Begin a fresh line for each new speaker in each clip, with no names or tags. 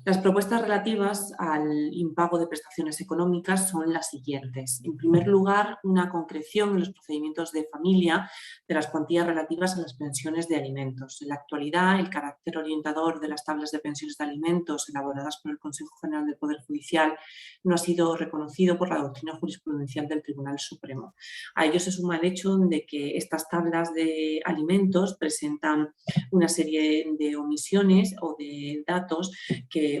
Las propuestas relativas al impago de prestaciones económicas son las siguientes. En primer lugar, una concreción en los procedimientos de familia de las cuantías relativas a las pensiones de alimentos. En la actualidad, el carácter orientador de las tablas de pensiones de alimentos elaboradas por el Consejo General del Poder Judicial no ha sido reconocido por la doctrina jurisprudencial del Tribunal Supremo. A ello se suma el hecho de que estas tablas de alimentos presentan una serie de omisiones o de datos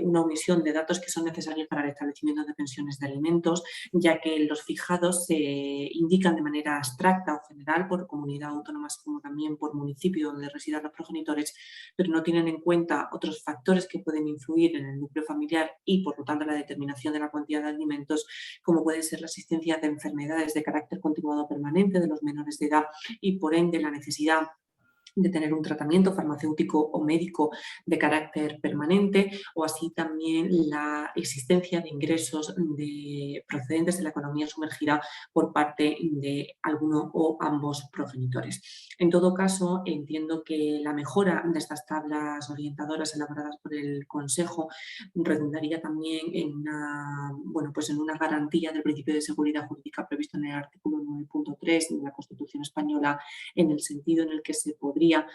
una omisión de datos que son necesarios para el establecimiento de pensiones de alimentos, ya que los fijados se indican de manera abstracta o general por comunidad autónoma como también por municipio donde residan los progenitores, pero no tienen en cuenta otros factores que pueden influir en el núcleo familiar y por lo tanto la determinación de la cuantía de alimentos, como puede ser la existencia de enfermedades de carácter continuado permanente de los menores de edad y por ende la necesidad de tener un tratamiento farmacéutico o médico de carácter permanente o así también la existencia de ingresos procedentes de la economía sumergida por parte de alguno o ambos progenitores. En todo caso, entiendo que la mejora de estas tablas orientadoras elaboradas por el Consejo redundaría también en en una garantía del principio de seguridad jurídica previsto en el artículo 9.3 de la Constitución española, en el sentido en el que se podría,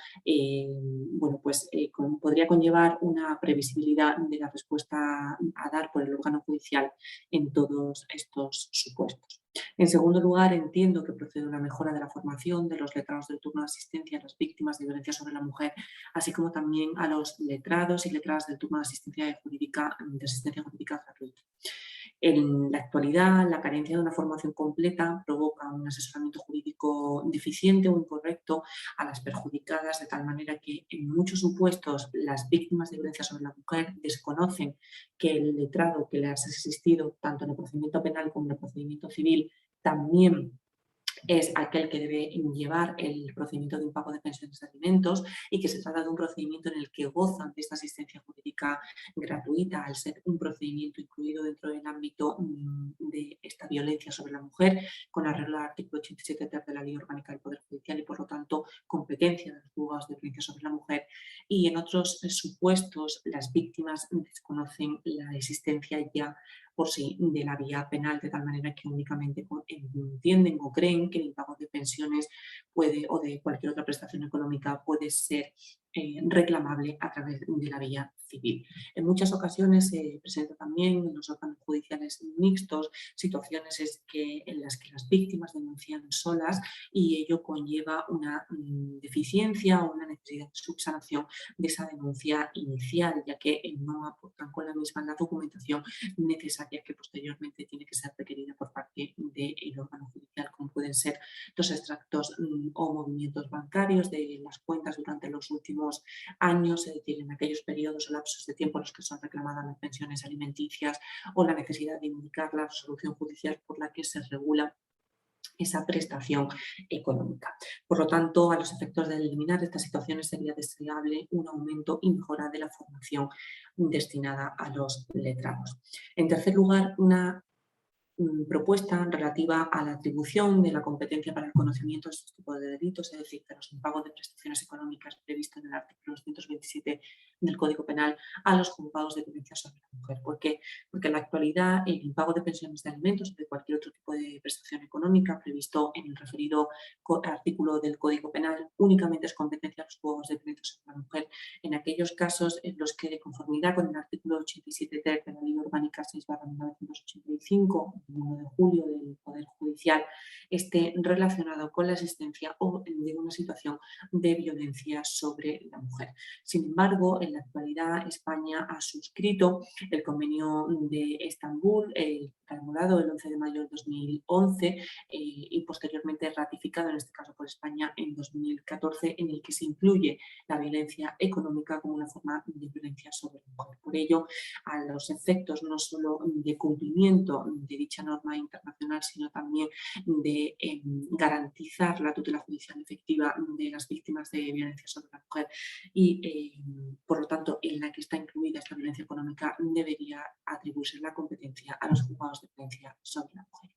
podría conllevar una previsibilidad de la respuesta a dar por el órgano judicial en todos estos supuestos. En segundo lugar, entiendo que procede una mejora de la formación de los letrados del turno de asistencia a las víctimas de violencia sobre la mujer, así como también a los letrados y letradas del turno de asistencia jurídica gratuita. En la actualidad, la carencia de una formación completa provoca un asesoramiento jurídico deficiente o incorrecto a las perjudicadas, de tal manera que en muchos supuestos las víctimas de violencia sobre la mujer desconocen que el letrado que les ha asistido tanto en el procedimiento penal como en el procedimiento civil también es aquel que debe llevar el procedimiento de impago de pensiones de alimentos y que se trata de un procedimiento en el que gozan de esta asistencia jurídica gratuita al ser un procedimiento incluido dentro del ámbito de esta violencia sobre la mujer con arreglo al artículo 87 ter de la Ley Orgánica del Poder Judicial y por lo tanto competencia de los juzgados de violencia sobre la mujer, y en otros supuestos las víctimas desconocen la existencia ya por sí de la vía penal, de tal manera que únicamente entienden o creen que el impago de pensiones puede o de cualquier otra prestación económica puede ser reclamable a través de la vía civil. En muchas ocasiones se presenta también en los órganos judiciales mixtos situaciones en las que las víctimas denuncian solas y ello conlleva una deficiencia o una necesidad de subsanación de esa denuncia inicial, ya que no aportan con la misma la documentación necesaria que posteriormente tiene que ser requerida por parte del órgano judicial, como pueden ser los extractos o movimientos bancarios de las cuentas durante los últimos años, es decir, en aquellos periodos o lapsos de tiempo en los que son reclamadas las pensiones alimenticias o la necesidad de indicar la resolución judicial por la que se regula esa prestación económica. Por lo tanto, a los efectos de eliminar estas situaciones sería deseable un aumento y mejora de la formación destinada a los letrados. En tercer lugar, una propuesta relativa a la atribución de la competencia para el conocimiento de estos tipos de delitos, es decir, de los impagos de prestaciones económicas previsto en el artículo 227 del Código Penal a los juzgados de violencia sobre la mujer. ¿Por qué? Porque en la actualidad el impago de pensiones de alimentos o de cualquier otro tipo de prestación económica previsto en el referido artículo del Código Penal únicamente es competencia de los juzgados de violencia sobre la mujer en aquellos casos en los que, de conformidad con el artículo 87 ter de la Ley Orgánica 6/1985, 1 de julio del Poder Judicial, esté relacionado con la existencia o de una situación de violencia sobre la mujer. Sin embargo, en la actualidad España ha suscrito el Convenio de Estambul, promulgado el 11 de mayo de 2011 y posteriormente ratificado, en este caso por España, en 2014, en el que se incluye la violencia económica como una forma de violencia sobre la mujer. Por ello, a los efectos no solo de cumplimiento de dicha norma internacional, sino también de garantizar la tutela judicial efectiva de las víctimas de violencia sobre la mujer y, por lo tanto, en la que está incluida esta violencia económica, debería atribuirse la competencia a los juzgados de violencia sobre la mujer.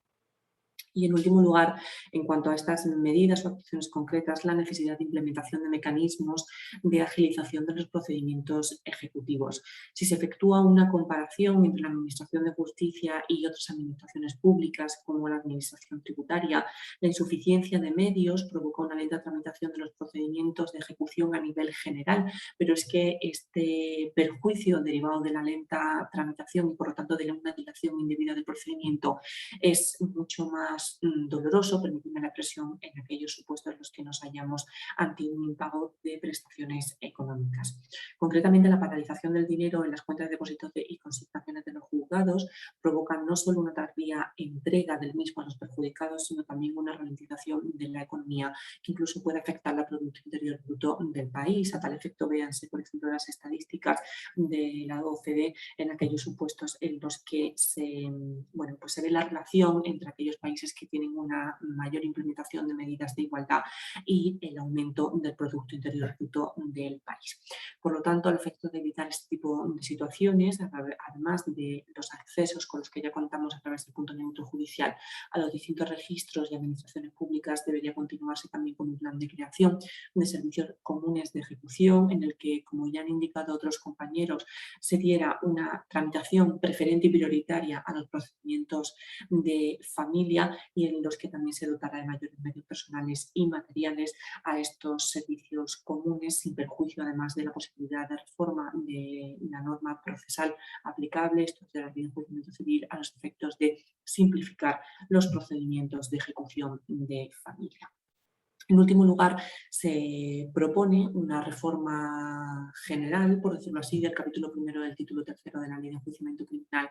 Y en último lugar, en cuanto a estas medidas o acciones concretas, la necesidad de implementación de mecanismos de agilización de los procedimientos ejecutivos. Si se efectúa una comparación entre la Administración de Justicia y otras administraciones públicas, como la Administración Tributaria, la insuficiencia de medios provoca una lenta tramitación de los procedimientos de ejecución a nivel general, pero es que este perjuicio derivado de la lenta tramitación y por lo tanto de una dilación indebida del procedimiento es mucho más doloroso, permíteme la expresión, en aquellos supuestos en los que nos hallamos ante un impago de prestaciones económicas. Concretamente, la paralización del dinero en las cuentas de depósitos y consignaciones de los juzgados provoca no solo una tardía entrega del mismo a los perjudicados, sino también una ralentización de la economía que incluso puede afectar la Producto Interior Bruto del país. A tal efecto, véanse, por ejemplo, las estadísticas de la OCDE en aquellos supuestos en los que pues se ve la relación entre aquellos países que tienen una mayor implementación de medidas de igualdad y el aumento del Producto Interior Bruto del país. Por lo tanto, al efecto de evitar este tipo de situaciones, además de los accesos con los que ya contamos a través del punto neutro judicial a los distintos registros y administraciones públicas, debería continuarse también con un plan de creación de servicios comunes de ejecución en el que, como ya han indicado otros compañeros, se diera una tramitación preferente y prioritaria a los procedimientos de familia y en los que también se dotará de mayores medios personales y materiales a estos servicios comunes, sin perjuicio además de la posibilidad de reforma de la norma procesal aplicable, esto es de la ley de enjuiciamiento civil, a los efectos de simplificar los procedimientos de ejecución de familia. En último lugar, se propone una reforma general, por decirlo así, del capítulo primero del título tercero de la Ley de Enjuiciamiento Criminal,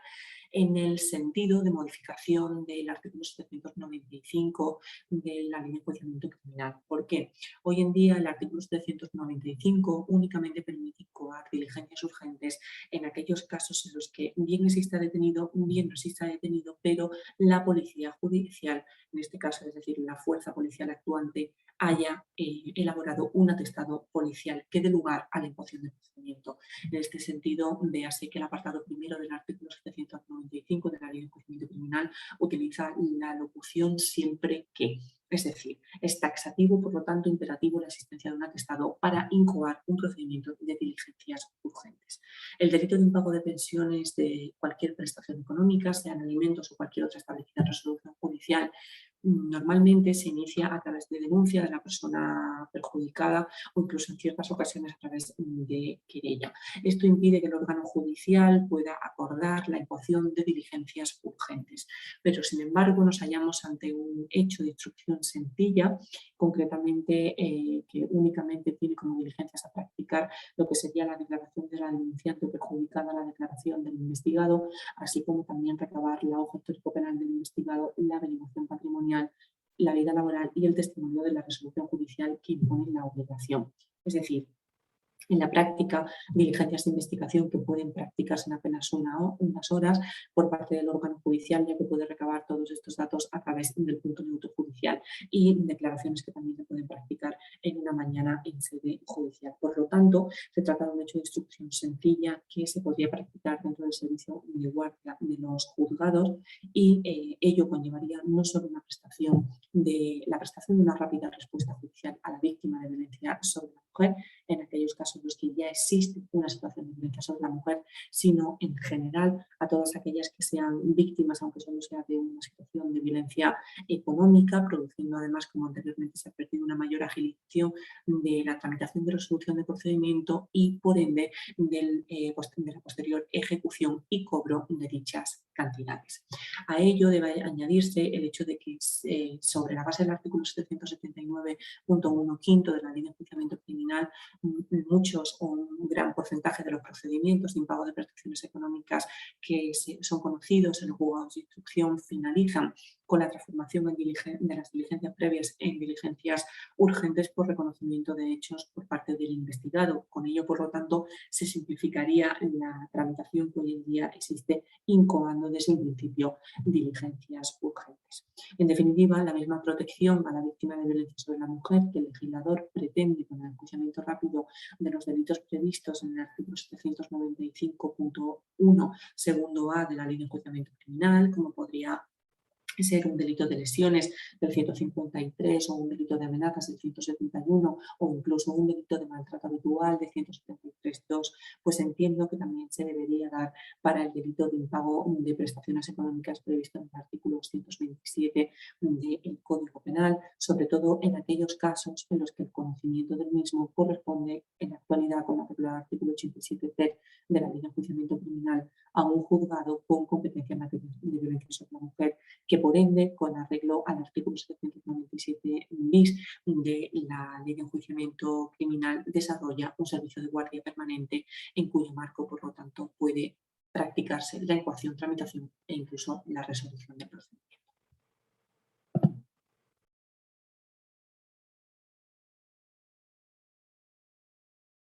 en el sentido de modificación del artículo 795 de la Ley de Enjuiciamiento Criminal. ¿Por qué? Hoy en día el artículo 795 únicamente permite incoar diligencias urgentes en aquellos casos en los que bien exista detenido, bien no exista detenido, pero la policía judicial, en este caso, es decir, la fuerza policial actuante, haya elaborado un atestado policial que dé lugar a la imposición del procedimiento. En este sentido, véase que el apartado primero del artículo 795 de la Ley de Enjuiciamiento Criminal utiliza la locución siempre que. Es decir, es taxativo, por lo tanto, imperativo la existencia de un atestado para incoar un procedimiento de diligencias urgentes. El delito de impago de pensiones de cualquier prestación económica, sean alimentos o cualquier otra establecida en resolución judicial, normalmente se inicia a través de denuncia de la persona perjudicada o incluso en ciertas ocasiones a través de querella. Esto impide que el órgano judicial pueda acordar la imposición de diligencias urgentes, pero sin embargo nos hallamos ante un hecho de instrucción sencilla, concretamente que únicamente tiene como diligencias a practicar lo que sería la declaración de la denunciante o perjudicada, la declaración del investigado, así como también recabar la hoja histórico penal del investigado, la averiguación patrimonial, la vida laboral y el testimonio de la resolución judicial que impone la obligación. Es decir, en la práctica, diligencias de investigación que pueden practicarse en apenas unas horas por parte del órgano judicial, ya que puede recabar todos estos datos a través del punto neutro judicial, y declaraciones que también se pueden practicar en una mañana en sede judicial. Por lo tanto, se trata de un hecho de instrucción sencilla que se podría practicar dentro del servicio de guardia de los juzgados y ello conllevaría no solo la prestación de una rápida respuesta judicial a la víctima de violencia sobre la mujer, en aquellos casos en los que ya existe una situación de violencia sobre la mujer, sino en general a todas aquellas que sean víctimas, aunque solo sea de una situación de violencia económica, produciendo además, como anteriormente se ha perdido, una mayor agilización de la tramitación de resolución de procedimiento y, por ende, de la posterior ejecución y cobro de dichas cantidades. A ello debe añadirse el hecho de que sobre la base del artículo 779.1 quinto de la Ley de Enjuiciamiento Criminal, muchos o un gran porcentaje de los procedimientos de impago de prestaciones económicas que son conocidos en los juzgados de instrucción finalizan con la transformación de las diligencias previas en diligencias urgentes por reconocimiento de hechos por parte del investigado. Con ello, por lo tanto, se simplificaría la tramitación que hoy en día existe, incoando desde un principio diligencias urgentes. En definitiva, la misma protección a la víctima de violencia sobre la mujer que el legislador pretende con el enjuiciamiento rápido de los delitos previstos en el artículo 795.1 segundo A de la Ley de Enjuiciamiento Criminal, como podría ser un delito de lesiones del 153 o un delito de amenazas del 171 o incluso un delito de maltrato habitual de 173.2, pues entiendo que también se debería dar para el delito de impago de prestaciones económicas previsto en el artículo 227 del Código Penal, sobre todo en aquellos casos en los que el conocimiento del mismo corresponde en la actualidad con la regla del artículo 87 de la Ley de Enjuiciamiento Criminal a un juzgado con competencia en materia de violencia sobre la mujer, que por ende, con arreglo al artículo 797 bis de la Ley de Enjuiciamiento Criminal, desarrolla un servicio de guardia permanente en cuyo marco, por lo tanto, puede practicarse la incoación, tramitación e incluso la resolución del proceso.